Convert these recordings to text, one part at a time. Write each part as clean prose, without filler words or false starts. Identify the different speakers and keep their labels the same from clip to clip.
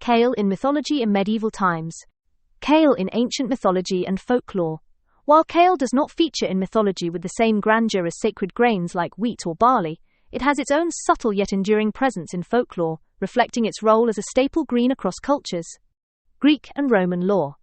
Speaker 1: Kale in mythology in medieval times. Kale in ancient mythology and folklore. While kale does not feature in mythology with the same grandeur as sacred grains like wheat or barley, it has its own subtle yet enduring presence in folklore, reflecting its role as a staple green across cultures. Greek and Roman lore.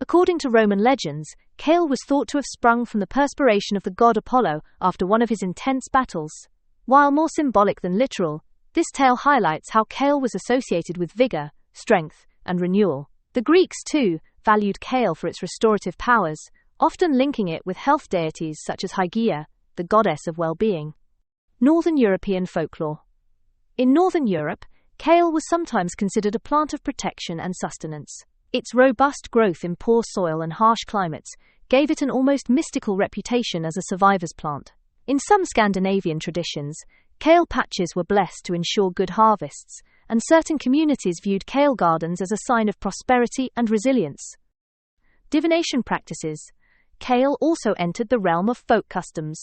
Speaker 1: According to Roman legends, kale was thought to have sprung from the perspiration of the god Apollo after one of his intense battles. While more symbolic than literal, this tale highlights how kale was associated with vigor, strength, and renewal. The Greeks, too, valued kale for its restorative powers, often linking it with health deities such as Hygeia, the goddess of well-being. Northern European folklore. In Northern Europe, kale was sometimes considered a plant of protection and sustenance. Its robust growth in poor soil and harsh climates gave it an almost mystical reputation as a survivor's plant. In some Scandinavian traditions, kale patches were blessed to ensure good harvests, and certain communities viewed kale gardens as a sign of prosperity and resilience. Divination practices. Kale also entered the realm of folk customs.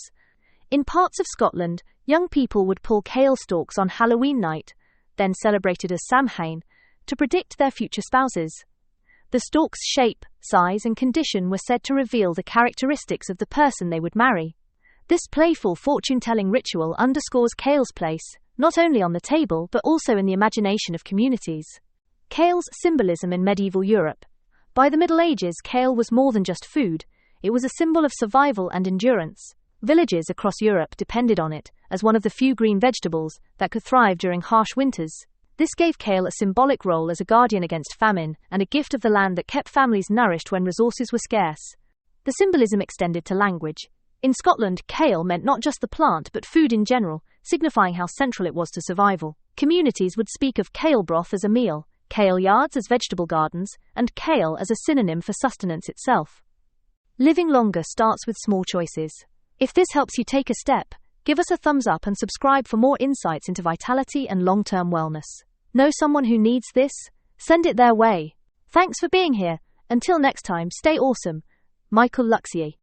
Speaker 1: In parts of Scotland, young people would pull kale stalks on Halloween night, then celebrated as Samhain, to predict their future spouses. The stalk's shape, size, and condition were said to reveal the characteristics of the person they would marry. This playful fortune-telling ritual underscores kale's place, not only on the table but also in the imagination of communities. Kale's symbolism in medieval Europe. By the Middle Ages, kale was more than just food. It was a symbol of survival and endurance. Villages across Europe depended on it, as one of the few green vegetables that could thrive during harsh winters. This gave kale a symbolic role as a guardian against famine and a gift of the land that kept families nourished when resources were scarce. The symbolism extended to language. In Scotland, kale meant not just the plant but food in general, signifying how central it was to survival. Communities would speak of kale broth as a meal, kale yards as vegetable gardens, and kale as a synonym for sustenance itself. Living longer starts with small choices. If this helps you take a step, give us a thumbs up and subscribe for more insights into vitality and long-term wellness. Know someone who needs this? Send it their way. Thanks for being here. Until next time, stay awesome. Michael Luxier.